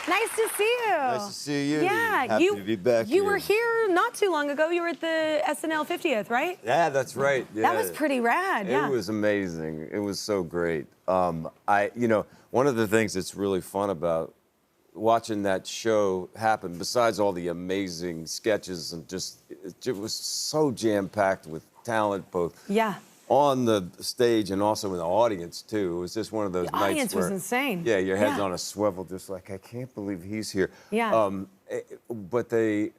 Nice to see you. Nice to see you. Yeah, Happy to be back You here. were here not too long ago. You were at the SNL 50th, right? Yeah, that's right. Yeah. That was pretty rad. Yeah. It was amazing. It was so great. You know, one of the things that's really fun about watching that show happen, besides all the amazing sketches and just, it was so jam-packed with talent, both on the stage and also in the audience too. It was just one of those nights where... The audience was insane. Yeah, your head's on a swivel, just like, I can't believe he's here. Yeah. But to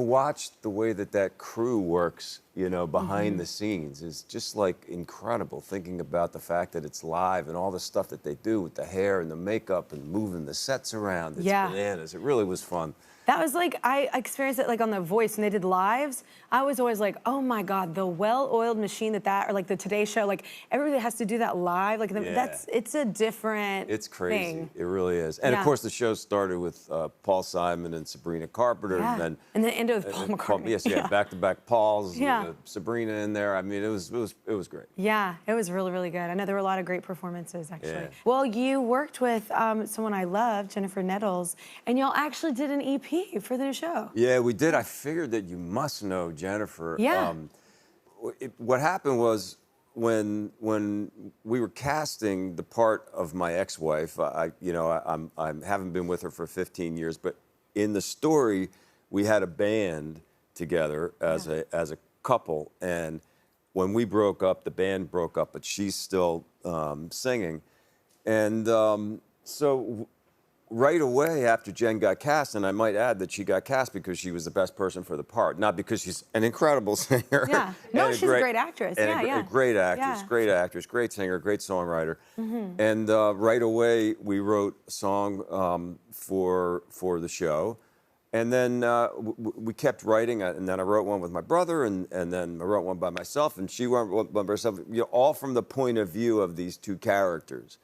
watch the way that crew works, you know, behind the scenes is just like incredible, thinking about the fact that it's live and all the stuff that they do with the hair and the makeup and moving the sets around. It's bananas. It really was fun. That was like, I experienced it like on The Voice, when they did lives. I was always like, oh my God, the well-oiled machine or like the Today Show, like everybody has to do that live. Like it's a different It's crazy. thing. It really is. And of course the show started with Paul Simon and Sabrina Carpenter. And then ended with Paul McCartney. Yes, back-to-back Pauls, Sabrina in there. I mean, it was great. Yeah, it was really, really good. I know there were a lot of great performances, actually. Yeah. Well, you worked with someone I love, Jennifer Nettles, and y'all actually did an EP for the new show. Yeah, we did. I figured that you must know Jennifer. Yeah. What happened was when we were casting the part of my ex-wife, I haven't been with her for 15 years, but in the story, we had a band together as a couple, and when we broke up, the band broke up, but she's still singing, and so right away after Jen got cast, and I might add that she got cast because she was the best person for the part, not because she's an incredible singer. Yeah, no, she's a great actress. And a great actress, great singer, great songwriter. And right away we wrote a song for the show, and then we kept writing, and then I wrote one with my brother, and then I wrote one by myself, and she wrote one by herself. You know, all from the point of view of these two characters.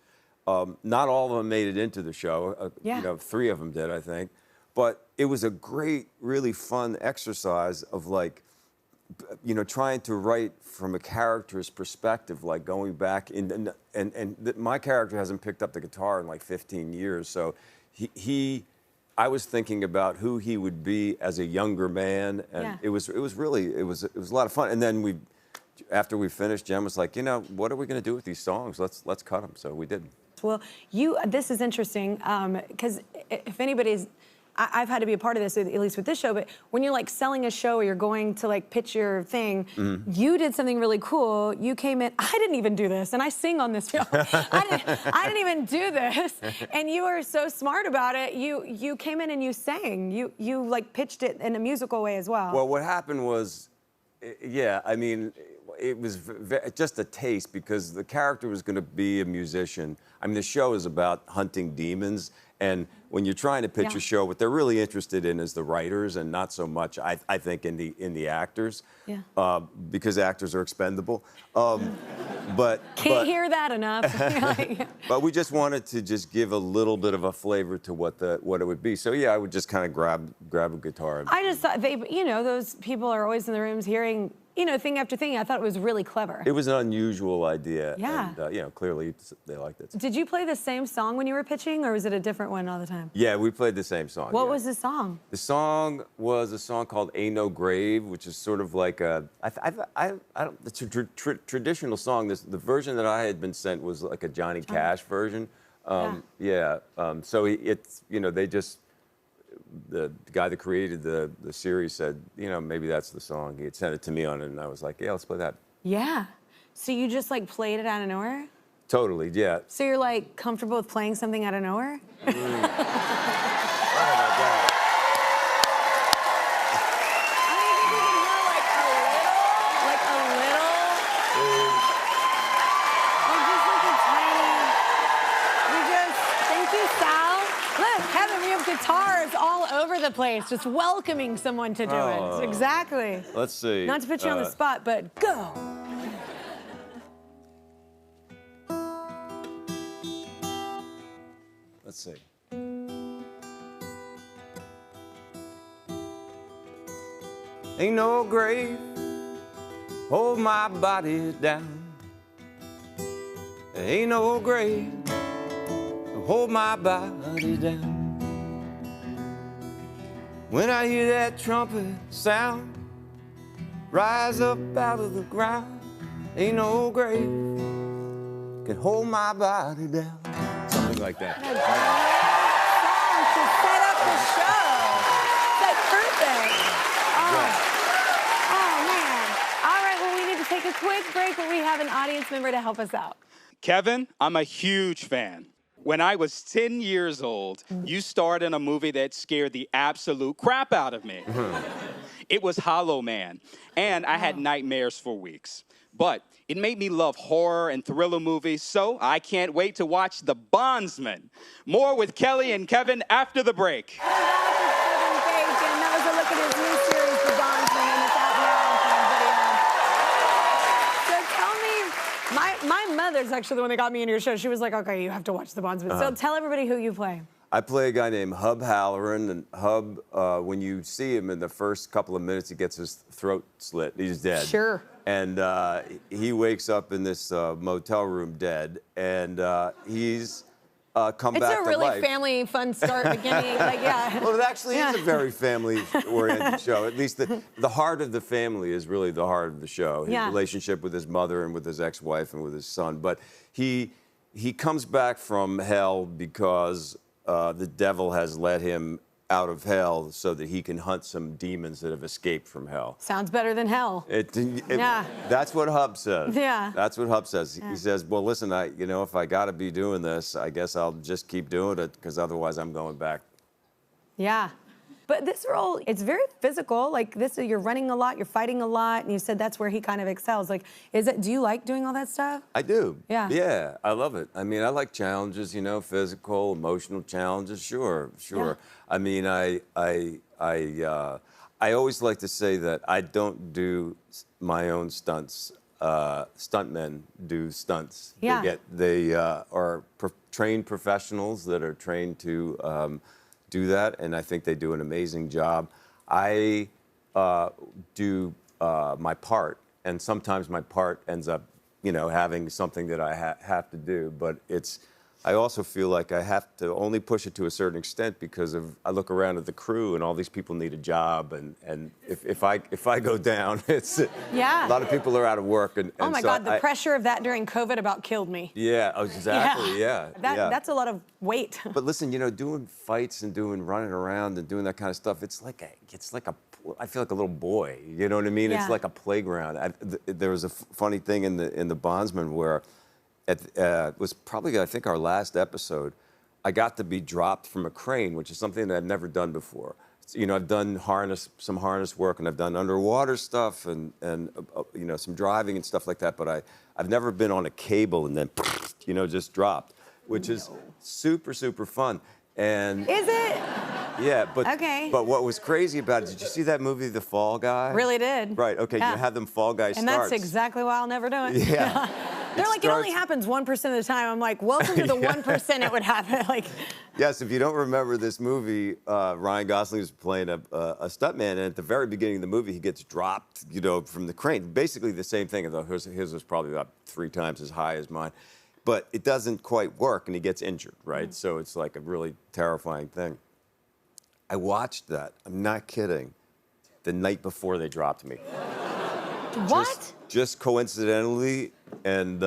Not all of them made it into the show. You know, 3 of them did, I think. But it was a great, really fun exercise of, like, you know, trying to write from a character's perspective, like going back in, and my character hasn't picked up the guitar in like 15 years, so I was thinking about who he would be as a younger man, and it was really a lot of fun. And then after we finished, Jen was like, you know, what are we going to do with these songs? Let's cut them. So we did. Well, this is interesting, because if anybody's, I've had to be a part of this, at least with this show, but when you're like selling a show or you're going to like pitch your thing, you did something really cool. You came in, I didn't even do this, and I sing on this show. I didn't even do this, and you were so smart about it. You came in and you sang. You like pitched it in a musical way as well. Well, what happened was, I mean, it was just a taste, because the character was going to be a musician. I mean, the show is about hunting demons, and when you're trying to pitch a show, what they're really interested in is the writers, and not so much, I think, in the actors, because actors are expendable. Can't hear that enough. But we just wanted to just give a little bit of a flavor to what it would be. So yeah, I would just kind of grab a guitar. I just thought those people are always in the rooms hearing, thing after thing. I thought it was really clever. It was an unusual idea. Yeah. And, clearly they liked it. Did you play the same song when you were pitching, or was it a different one all the time? Yeah, we played the same song. What was the song? The song was a song called Ain't No Grave, which is sort of like it's a traditional song. The version that I had been sent was like a Johnny Cash version. So it's, they just, the guy that created the series said, maybe that's the song. He had sent it to me on it, and I was like, yeah, let's play that. Yeah. So you just like played it out of nowhere? Totally, yeah. So you're like comfortable with playing something out of nowhere? Oh my God. Guitars all over the place, just welcoming someone to do it. Exactly. Let's see. Not to put you on the spot, but go. Let's see. Ain't no grave hold my body down. Ain't no grave hold my body down. When I hear that trumpet sound, rise up out of the ground, ain't no grave can hold my body down. Something like that. To set up the show. That's perfect. Oh, man. All right, well, we need to take a quick break, but we have an audience member to help us out. Kevin, I'm a huge fan. When I was 10 years old, you starred in a movie that scared the absolute crap out of me. It was Hollow Man, and I had nightmares for weeks. But it made me love horror and thriller movies, so I can't wait to watch The Bondsman. More with Kelly and Kevin after the break. That was a look at his new series, The Bondsman, and it's out now on Prime Video. So tell me, my mother's actually the one that got me into your show. She was like, okay, you have to watch The Bondsman. So tell everybody who you play. I play a guy named Hub Halloran, and Hub, when you see him in the first couple of minutes, he gets his throat slit. He's dead. Sure. And he wakes up in this motel room dead, and he's come back to life. It's a really family fun start beginning. Like, yeah. Well, it actually is a very family-oriented show. At least the heart of the family is really the heart of the show. His relationship with his mother and with his ex-wife and with his son. But he comes back from hell because the devil has let him out of hell so that he can hunt some demons that have escaped from hell. Sounds better than hell. Yeah. That's what Hub says. Yeah. That's what Hub says. He says, well, listen, if I got to be doing this, I guess I'll just keep doing it because otherwise I'm going back. Yeah. But this role, it's very physical. Like this, you're running a lot, you're fighting a lot, and you said that's where he kind of excels. Like, do you like doing all that stuff? I do. Yeah. Yeah, I love it. I mean, I like challenges, physical, emotional challenges. Sure. Yeah. I mean, I always like to say that I don't do my own stunts. Stuntmen do stunts. Yeah. They are trained professionals that are trained to do that, and I think they do an amazing job. I do my part, and sometimes my part ends up, having something that I have to do, but I also feel like I have to only push it to a certain extent because I look around at the crew and all these people need a job, and if I go down, it's a lot of people are out of work. And oh my so God, the pressure of that during COVID about killed me. Yeah, exactly. Yeah. That's a lot of weight. But listen, doing fights and running around and doing that kind of stuff, I feel like a little boy. You know what I mean? Yeah. It's like a playground. There was a funny thing in the Bondsman where. It was probably, I think, our last episode. I got to be dropped from a crane, which is something that I've never done before. I've done some harness work, and I've done underwater stuff, and some driving and stuff like that. But I've never been on a cable and then, just dropped, which is super, super fun. And is it? Yeah, but okay. But what was crazy about it? Did you see that movie, The Fall Guy? Really did. Right. Okay. Yeah. You have them Fall Guy and starts. that's exactly why I'll never do it. Yeah. They're like, it only happens 1% of the time. I'm like, welcome to the 1% it would happen. Like. Yes, if you don't remember this movie, Ryan Gosling was playing a stuntman, and at the very beginning of the movie, he gets dropped, from the crane. Basically the same thing, although his was probably about 3 times as high as mine. But it doesn't quite work, and he gets injured, right? Mm-hmm. So it's like a really terrifying thing. I watched that. I'm not kidding. The night before they dropped me. What? Just coincidentally, and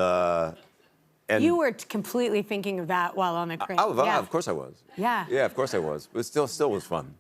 you were completely thinking of that while on the crane. Of course I was. Yeah. Yeah, of course I was. But it still was fun.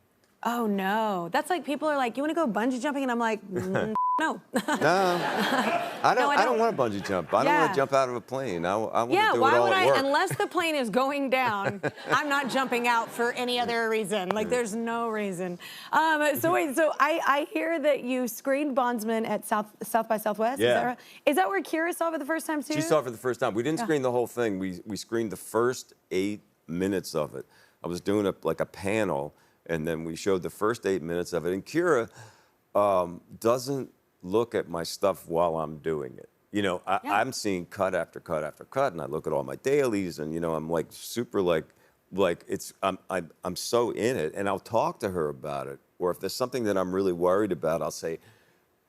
Oh no, that's like people are like, you want to go bungee jumping, and I'm like, no. No, I don't want to bungee jump. I don't want to jump out of a plane. I want to do it all at work. Unless the plane is going down, I'm not jumping out for any other reason. Like, there's no reason. So I hear that you screened Bondsman at South by Southwest. Yeah. Is that right? Is that where Kira saw it for the first time too? She saw it for the first time. We didn't screen the whole thing. We screened the first 8 minutes of it. I was doing a panel, and then we showed the first 8 minutes of it. And Kira doesn't look at my stuff while I'm doing it. I'm seeing cut after cut after cut, and I look at all my dailies, and I'm like super I'm so in it, and I'll talk to her about it. Or if there's something that I'm really worried about, I'll say,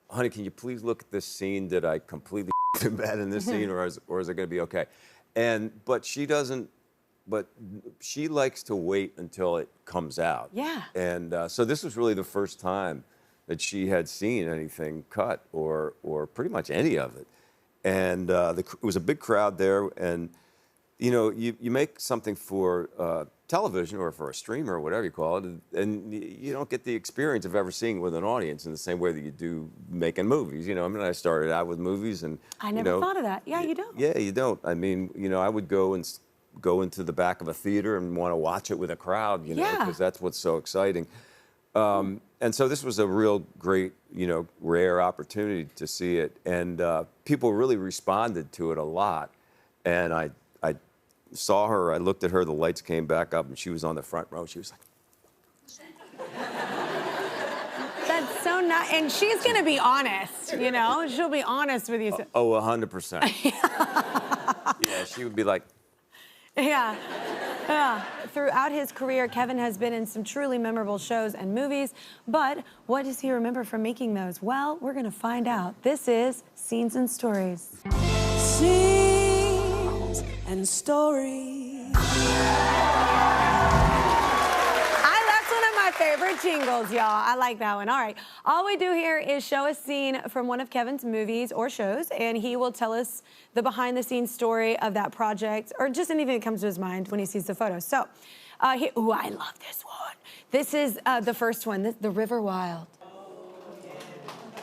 honey, can you please look at this scene? Did I completely bad in this scene, or is it going to be okay? But she doesn't but she likes to wait until it comes out. Yeah. And so this was really the first time that she had seen anything cut or pretty much any of it. And it was a big crowd there. And, you know, you make something for television or for a streamer or whatever you call it, and you don't get the experience of ever seeing it with an audience in the same way that you do making movies. You know, I mean, I started out with movies, and I never thought of that. Yeah, you don't. Yeah, you don't. I mean, you know, I would go into the back of a theater and want to watch it with a crowd, you know, because that's what's so exciting. And so this was a real great, you know, rare opportunity to see it, and people really responded to it a lot. And I saw her, I looked at her, the lights came back up, and she was on the front row. She was like, That's so nice. And she's going to be honest, you know? She'll be honest with you. Oh, 100%. Yeah, she would be like, Yeah. Throughout his career, Kevin has been in some truly memorable shows and movies, but what does he remember from making those? Well, we're going to find out. This is Scenes and Stories. Scenes and Stories. That's one of my favorite jingles, y'all. I like that one. All right. All we do here is show a scene from one of Kevin's movies or shows, and he will tell us the behind-the-scenes story of that project, or just anything that comes to his mind when he sees the photos. So, I love this one. This is the first one, the River Wild.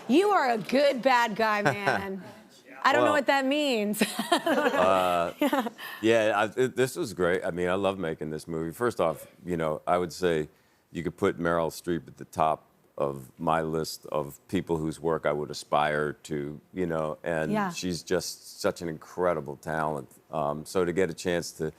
You are a good bad guy, man. I don't know what that means. This was great. I mean, I love making this movie. First off, you know, I would say you could put Meryl Streep at the top of my list of people whose work I would aspire to, you know, and she's just such an incredible talent. So to get a chance to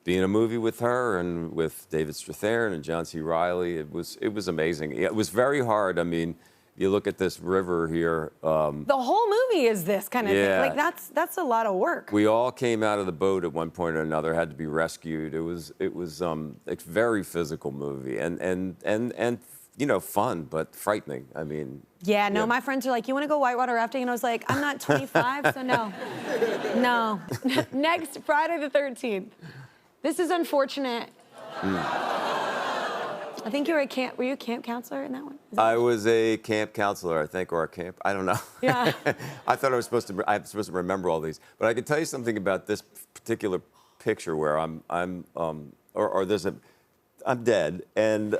be in a movie with her and with David Strathairn and John C. Reilly, it was amazing. It was very hard. I mean, you look at this river here. The whole movie is this kind of thing. Like that's a lot of work. We all came out of the boat at one point or another, had to be rescued. It was a very physical movie and you know, fun but frightening. I mean. Yeah, no, my friends are like, you want to go whitewater rafting? And I was like, I'm not 25, so no. No. Next, Friday the 13th. This is unfortunate. I think were you a camp counselor in that one? I was a camp counselor, I think, or a camp, I don't know. Yeah. I thought I'm supposed to remember all these. But I can tell you something about this particular picture where I'm dead, and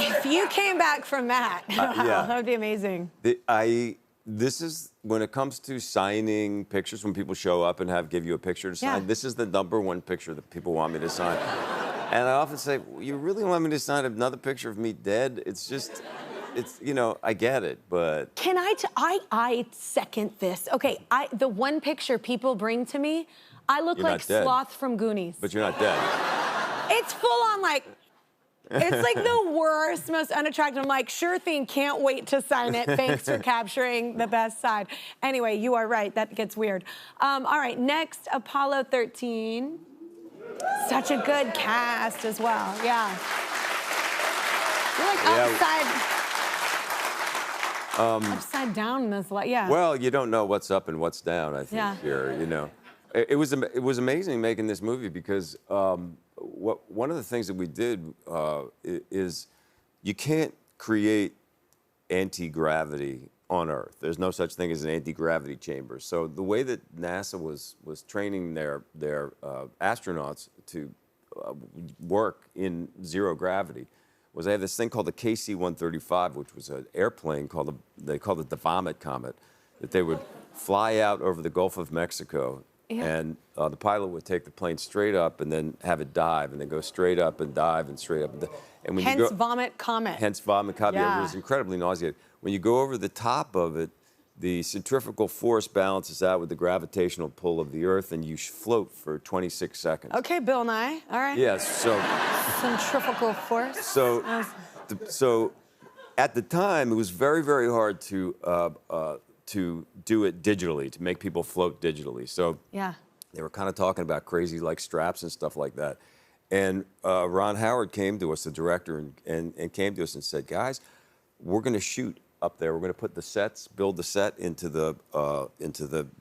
if you came back from that, that would be amazing. This is, when it comes to signing pictures, when people show up and give you a picture to sign, this is the #1 picture that people want me to sign. And I often say, you really want me to sign another picture of me dead? It's you know, I get it, but. Can I second this. Okay, the one picture people bring to me, I look like Sloth from Goonies. But you're not dead. It's full on like, it's like the worst, most unattractive. I'm like, sure thing, can't wait to sign it. Thanks for capturing the best side. Anyway, you are right, that gets weird. All right, next, Apollo 13. Such a good cast as well, yeah. You're like upside down in this, yeah. Well, you don't know what's up and what's down, I think, here, you know. It was amazing making this movie because one of the things that we did is you can't create anti-gravity on Earth. There's no such thing as an anti-gravity chamber. So the way that NASA was training their astronauts to work in zero gravity was they had this thing called the KC-135, which was an airplane they called it the Vomit Comet, that they would fly out over the Gulf of Mexico. Yeah. And the pilot would take the plane straight up and then have it dive, and then go straight up and dive and straight up. And when hence Vomit Comet. Hence Vomit Comet. Yeah. It was incredibly nauseating. When you go over the top of it, the centrifugal force balances out with the gravitational pull of the Earth, and you float for 26 seconds. Okay, Bill Nye. All right. Yes. So. Centrifugal force. So at the time, it was very, very hard to do it digitally, to make people float digitally. So they were kind of talking about crazy like straps and stuff like that. And Ron Howard came to us, the director, and came to us and said, guys, we're going to shoot up there. We're going to put the sets, build the set into the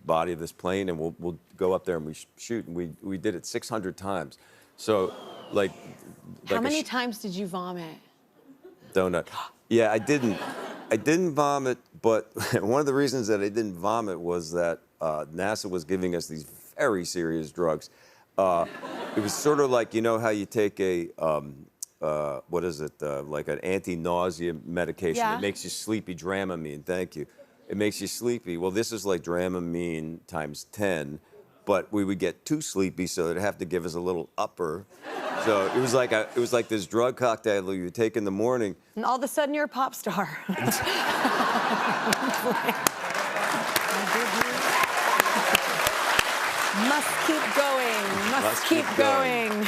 body of this plane, and we'll go up there and we shoot. And we did it 600 times. So, like How many times did you vomit? Donut. Yeah, I didn't vomit, but one of the reasons that I didn't vomit was that NASA was giving us these very serious drugs. It was sort of like, you know how you take a, what is it, like an anti-nausea medication. Yeah. It makes you sleepy, Dramamine, thank you. It makes you sleepy. Well, this is like Dramamine times 10, but we would get too sleepy, so they'd have to give us a little upper. So it was like this drug cocktail that you take in the morning. And all of a sudden, you're a pop star. Must keep going. Must keep going.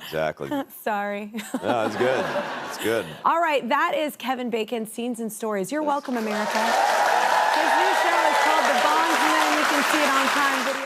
Exactly. Sorry. No, it's good. It's good. All right, that is Kevin Bacon, Scenes and Stories. You're welcome, America. His new show is called The Bondsman. You can see it on Prime Video.